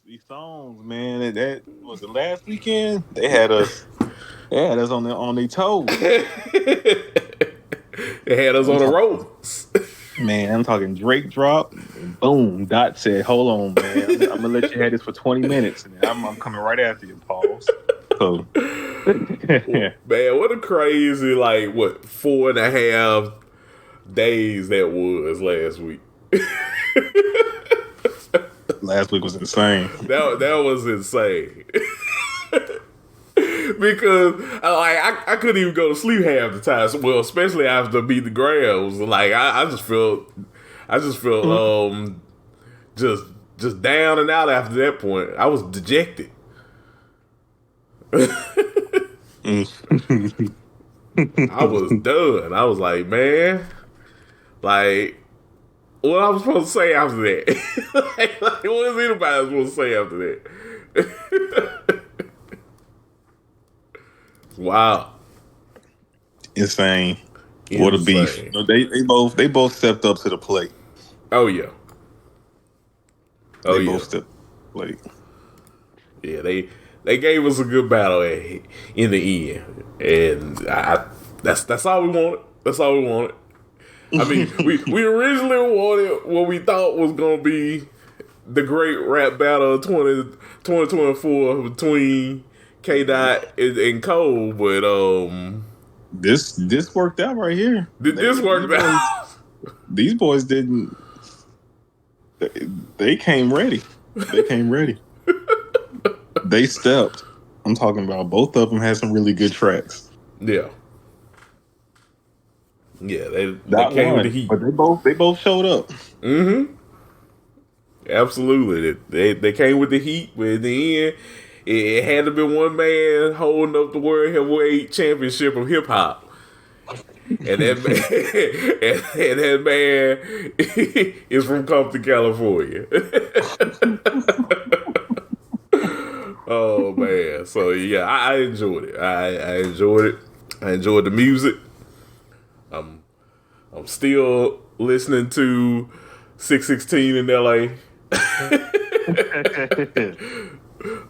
these songs, man. That was the last weekend. They had us on their toes. It had us I'm on the talking, ropes. man. I'm talking Drake drop. And boom. Dot said, "Hold on, man. I'm gonna let you have this for 20 minutes, and then I'm coming right after you." Pause. So, Man, what a crazy, like, what, 4.5 days that was last week. last week was insane. That was insane. Because I couldn't even go to sleep half the time. Well, especially after beat the grounds. Like I just felt just down and out after that point. I was dejected. I was done. I was like, man, like, what I was supposed to say after that? like, what is anybody supposed to say after that? Wow. Insane. What a beef. Insane. No, they both stepped up to the plate. Oh yeah. Oh They yeah. both stepped up to the plate. Yeah, they gave us a good battle in the end, and that's all we wanted. That's all we wanted. I mean, we originally wanted what we thought was gonna be the great rap battle of 2024 between K Dot and Cole, but This worked out right here. this worked out. These boys didn't. They came ready. They came ready. They stepped. I'm talking about both of them had some really good tracks. Yeah. Yeah, they Came with the heat, but they both showed up. Mm-hmm. Absolutely, they came with the heat, but in the end, it had to be one man holding up the World Heavyweight Championship of hip hop. And that man, and that man is from Compton, California. Oh man! So yeah, I enjoyed it. I enjoyed it. I enjoyed the music. I'm still listening to 616 in LA.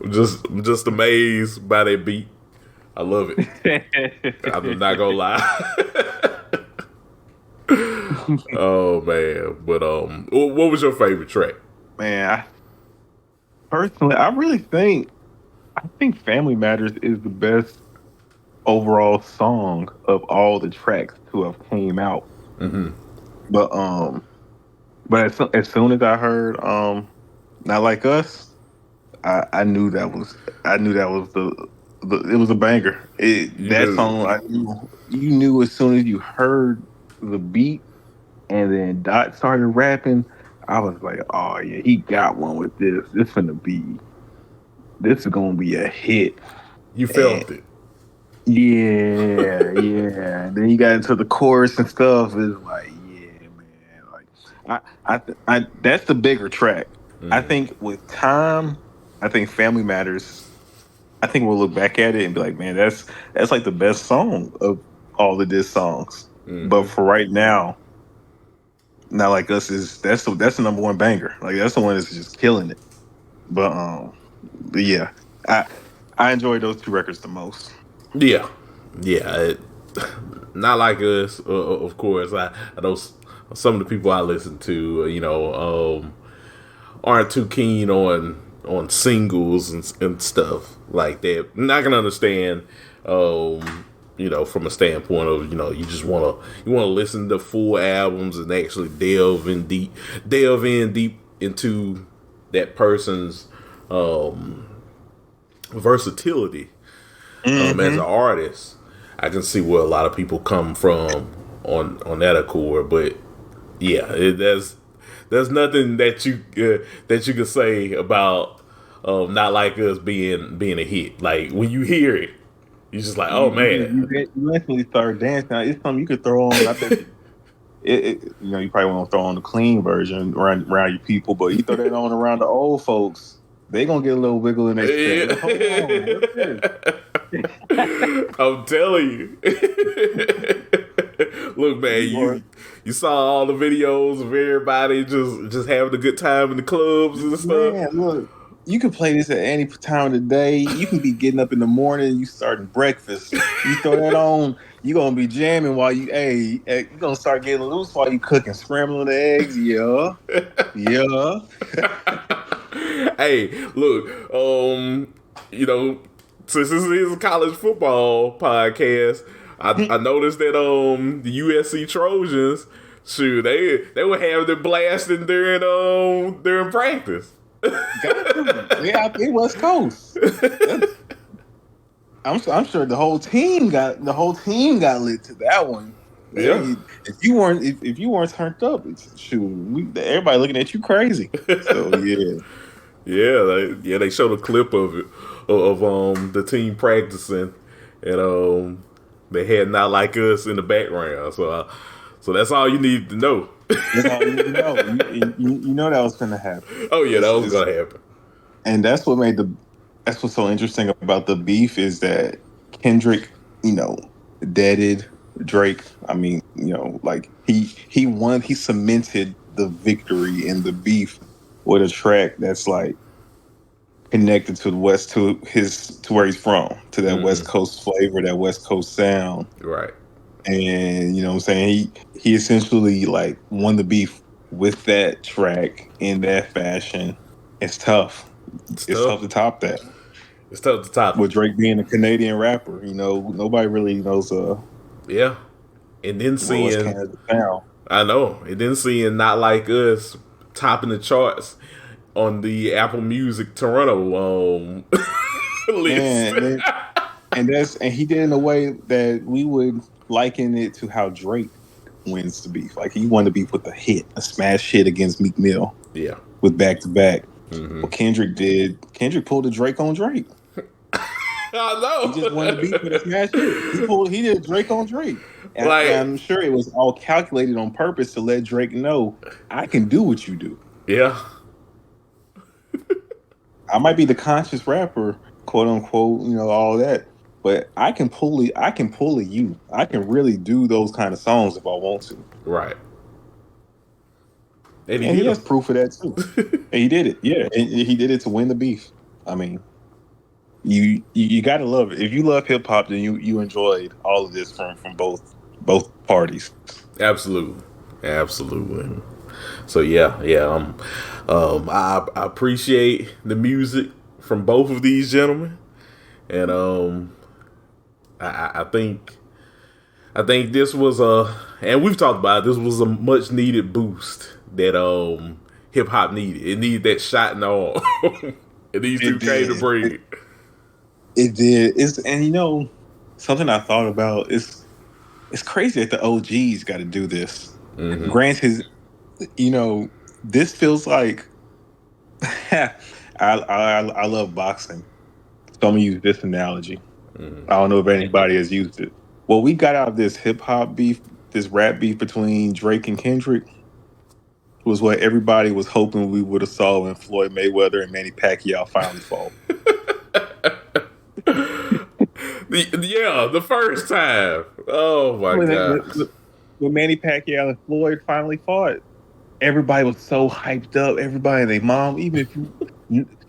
just amazed by that beat. I love it. I'm not gonna lie. Oh man, but what was your favorite track? Man, personally, I think Family Matters is the best overall song of all the tracks to have came out. Mm-hmm. But as soon as I heard Not Like Us, I knew that was the it was a banger. That song you knew as soon as you heard the beat and then Dot started rapping. I was like, oh yeah, he got one with this. This is gonna be a hit. You felt it. Yeah, yeah. And then you got into the chorus and stuff. It's like, yeah, man. Like, I that's the bigger track. Mm. I think with time, I think Family Matters. I think we'll look back at it and be like, man, that's like the best song of all of these songs. Mm-hmm. But for right now, Not Like Us that's the number one banger. Like that's the one that's just killing it. But yeah, I enjoyed those two records the most. Yeah. Not Like Us, of course. I know some of the people I listen to, aren't too keen on singles and stuff like that. Not gonna understand, from a standpoint of you just want to listen to full albums and actually delve in deep into that person's versatility as an artist. I can see where a lot of people come from on that accord, but yeah, there's nothing that you can say about Not Like Us being a hit. Like when you hear it, you're just like, oh man, you instantly start dancing. It's something you could throw on. I bet you probably want to throw on the clean version around your people, but you throw that on around the old folks, they gonna get a little wiggle in their step. Hold on, I'm telling you. Look, man, you saw all the videos of everybody just having a good time in the clubs and stuff. Man, look, You can play this at any time of the day. You can be getting up in the morning, you starting breakfast. You throw that on, you gonna be jamming while you gonna start getting loose while you cooking, scrambling the eggs. Yeah, yeah. Hey, look, since this is a college football podcast, I noticed that the USC Trojans, shoot, they were having it blasting during practice. Got to. They out there West Coast. I'm sure the whole team got lit to that one. Yeah. If you weren't turned up, everybody looking at you crazy. So yeah. They showed a clip of it of the team practicing, and they had Not Like Us in the background. So that's all you need to know. That's all you need to know. You know that was going to happen. Oh yeah, that was going to happen. And that's what's so interesting about the beef is that Kendrick, deaded Drake. I mean, like he won. He cemented the victory in the beef with a track that's like connected to the West, to where he's from, to that West Coast flavor, that West Coast sound. Right. And what I'm saying, he essentially like won the beef with that track in that fashion. It's tough. It's tough to top that. It's tough to top. With Drake being a Canadian rapper, nobody really knows. Yeah. And then seeing, I know, and then seeing Not Like Us topping the charts on the Apple Music Toronto list. And he did it in a way that we would liken it to how Drake wins the beef. Like he won the beef with a smash hit against Meek Mill. Yeah. With back to back. What Kendrick pulled a Drake on Drake. I know. He just won the beef with a smash hit. He did Drake on Drake. And I'm sure it was all calculated on purpose to let Drake know, I can do what you do. Yeah. I might be the conscious rapper, quote unquote, all that. But I can pull you. I can really do those kind of songs if I want to. Right. And he has proof of that too. And he did it. Yeah. And he did it to win the beef. I mean, you gotta love it. If you love hip hop, then you enjoyed all of this from both parties. Absolutely. So yeah. I appreciate the music from both of these gentlemen, and I think this was and we've talked about it, this was a much needed boost that hip hop needed. It needed that shot in the arm, and these two came to bring it. It did. And something I thought about is it's crazy that the OGs got to do this. Mm-hmm. Granted, this feels like I love boxing, so I'm gonna use this analogy. Mm-hmm. I don't know if anybody has used it. Well, we got out of this hip hop beef, this rap beef between Drake and Kendrick, was what everybody was hoping we would have saw when Floyd Mayweather and Manny Pacquiao finally fought. The first time. Oh my god! When Manny Pacquiao and Floyd finally fought, everybody was so hyped up. Everybody and their mom, even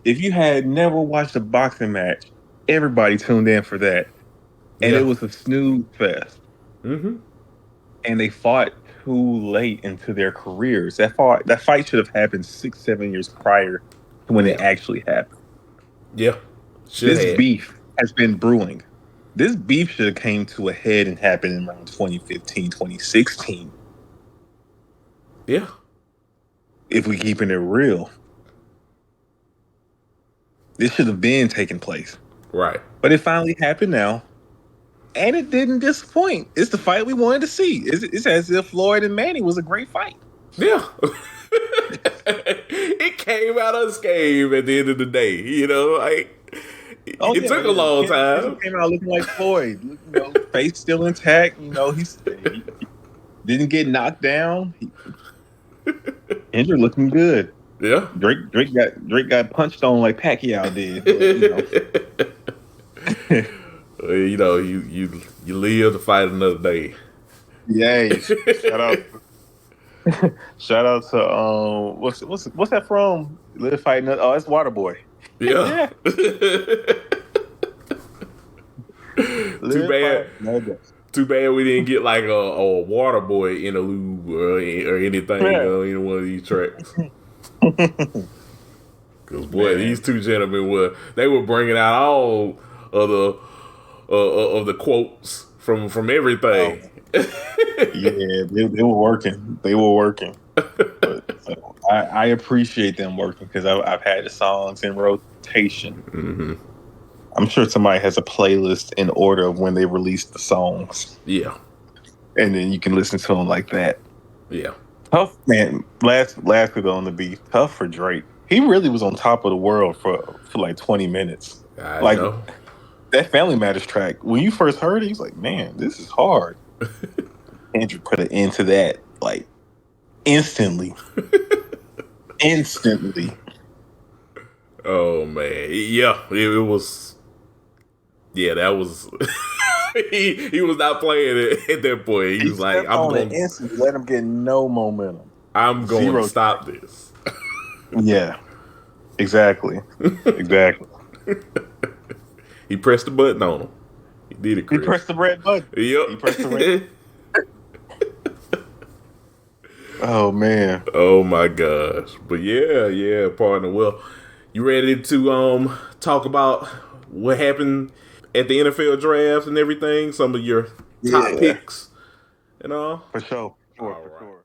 if you had never watched a boxing match, everybody tuned in for that. And it was a snooze fest. Mm-hmm. And they fought too late into their careers. That fight should have happened 6-7 years prior to when it actually happened. Yeah. This beef has been brewing. This beef should have came to a head and happened in around 2015, 2016. Yeah. If we keeping it real. This should have been taking place. Right. But it finally happened now. And it didn't disappoint. It's the fight we wanted to see. It's as if Floyd and Manny was a great fight. Yeah. It came out unscathed at the end of the day. It took a long time. He came out looking like Floyd. Face still intact. He didn't get knocked down. Kendrick looking good. Yeah. Drake got punched on like Pacquiao did. But, you live to fight another day. Yay! Shout out to what's that from? Live fight another. Oh, that's Waterboy. Yeah. Yeah. Too Live bad. by another. Too bad we didn't get like a water boy interlude or anything Yeah. in one of these tracks. Because boy, these Man. two gentlemen were bringing out all of the quotes from everything. Oh, yeah, they were working. They were working. But so I appreciate them working because I've had the songs in rotation. Mm-hmm. I'm sure somebody has a playlist in order of when they released the songs, Yeah, and then you can listen to them like that. yeah, Tough man. Last week on the beat, tough for Drake. He really was on top of the world for like 20 minutes. I Like know. that Family Matters track. When you first heard it, he's like, "Man, this is hard." Kendrick put an end to that like instantly. Instantly. Oh man, yeah, it was. Yeah, that was. he was not playing it at that point. He He was like, stepped on it instantly. Let him get no momentum. I'm going to Zero. stop this." Yeah. Exactly. Exactly. He pressed the button on him. He did it, He Chris. pressed the red button. Yep. He pressed the red. Oh man. Oh my gosh. But yeah, partner. Well, you ready to talk about what happened at the NFL draft and everything? Some of your top Yeah. picks and all? For sure. All For right. sure.